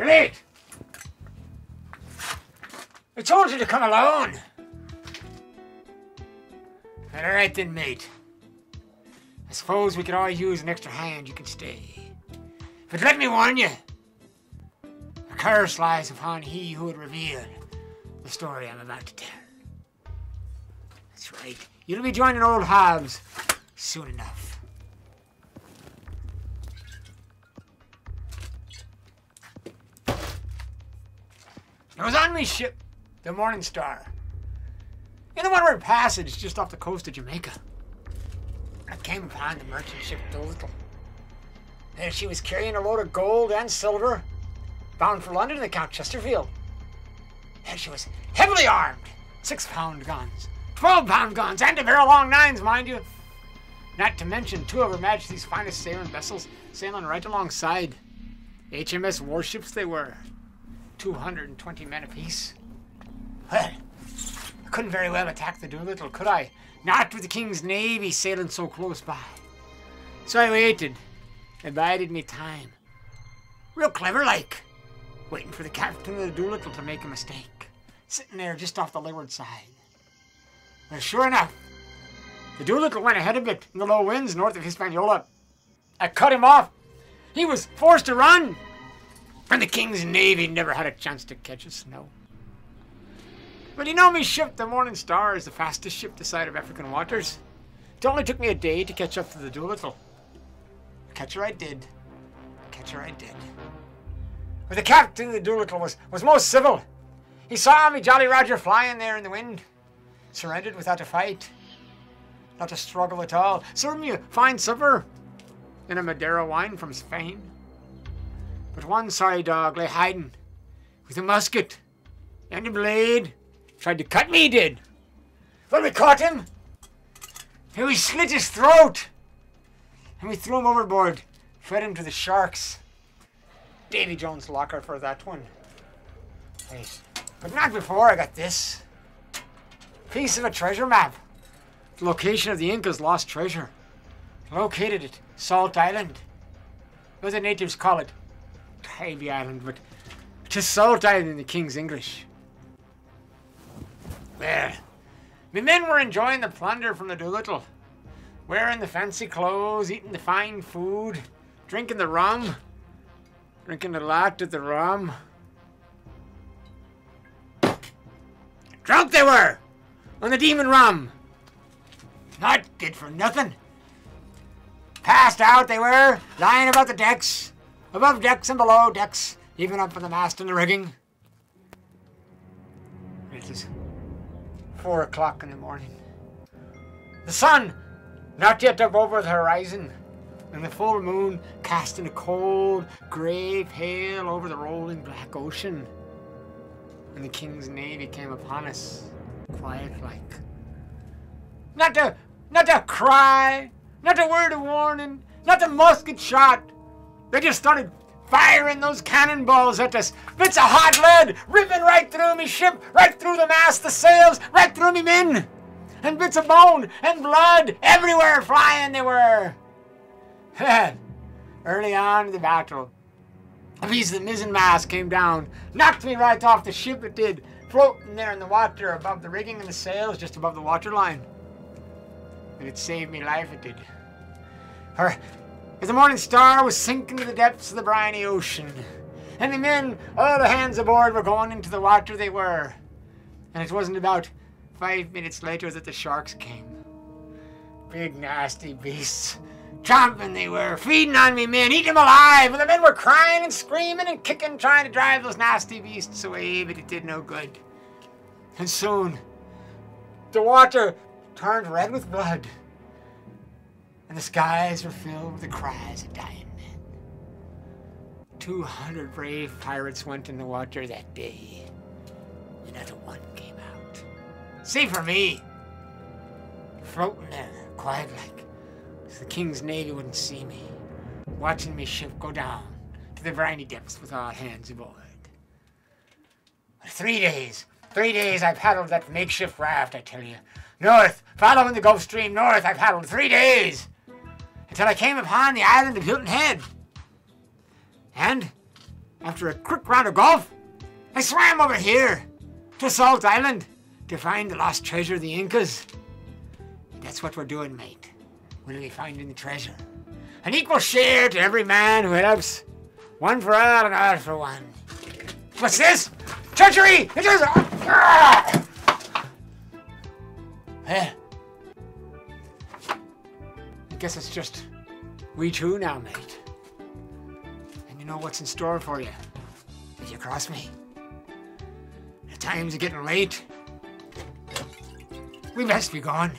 You're late. I told you to come alone. All right then, mate. I suppose we could all use an extra hand. You can stay. But let me warn you. A curse lies upon he who would reveal the story I'm about to tell. That's right. You'll be joining old Hobbs soon enough. I was on my ship, the Morning Star, in the Windward Passage just off the coast of Jamaica. I came upon the merchant ship Doolittle. And she was carrying a load of gold and silver, bound for London to Count Chesterfield. And she was heavily armed, 6-pound guns, 12-pound guns, and a very long 9s, mind you. Not to mention 2 of Her Majesty's finest sailing vessels sailing right alongside. HMS warships they were, 220 men apiece. Well, I couldn't very well attack the Doolittle, could I? Not with the King's Navy sailing so close by. So I waited, and bided me time. Real clever like, waiting for the captain of the Doolittle to make a mistake, sitting there just off the leeward side. Well, sure enough, the Doolittle went ahead a bit in the low winds north of Hispaniola. I cut him off. He was forced to run, and the King's Navy never had a chance to catch us, no. But you know me ship, the Morning Star, is the fastest ship this side of African waters. It only took me a day to catch up to the Doolittle. Catch her I did. Catch her I did. But the captain of the Doolittle was most civil. He saw me Jolly Roger flying there in the wind. Surrendered without a fight. Not a struggle at all. Served me a fine supper and a Madeira wine from Spain. But one sorry dog lay hiding with a musket and a blade. Tried to cut me, he did. When we caught him, and we slit his throat. And we threw him overboard, fed him to the sharks. Davy Jones' locker for that one. Wait, but not before I got this. Piece of a treasure map. The location of the Incas' lost treasure. Located at Salt Island. What the natives call it. Tybee Island, but 'tis Salt Island in the King's English. Well, my men were enjoying the plunder from the Doolittle. Wearing the fancy clothes, eating the fine food, drinking the rum. Drinking a lot of the rum. Drunk they were on the Demon Rum. Not good for nothing. Passed out they were, lying about the decks, above decks and below decks, even up on the mast and the rigging. It was 4 o'clock in the morning. The sun not yet up over the horizon, and the full moon casting a cold, grey pale over the rolling black ocean. And the King's Navy came upon us, quiet-like. Not a cry, not a word of warning, not a musket shot. They just started firing those cannonballs at us. Bits of hot lead ripping right through me ship, right through the mast, the sails, right through me men. And bits of bone and blood everywhere flying they were. Early on in the battle, a piece of the mizzen mast came down, knocked me right off the ship, it did, floating there in the water above the rigging and the sails, just above the waterline. And it saved me life, it did. For as the Morning Star was sinking to the depths of the briny ocean, and the men, all the hands aboard, were going into the water they were. And it wasn't about 5 minutes later that the sharks came. Big nasty beasts. Chomping they were, feeding on me men, eating them alive, and the men were crying and screaming and kicking, trying to drive those nasty beasts away, but it did no good. And soon, the water turned red with blood, and the skies were filled with the cries of dying men. 200 brave pirates went in the water that day, and not a one came out. Save for me, floating there, quiet-like, so the King's Navy wouldn't see me, watching me ship go down to the briny depths with all hands aboard. For 3 days I paddled that makeshift raft, I tell you. North, following the Gulf Stream north, I paddled 3 days, until I came upon the island of Hilton Head. And after a quick round of golf, I swam over here to Salt Island to find the lost treasure of the Incas. And that's what we're doing, mate. We'll be finding the treasure. An equal share to every man who helps. One for all and all for one. What's this? Treachery! It is... Well, I guess it's just we two now, mate. And you know what's in store for you if you cross me. The times are getting late. We best be gone.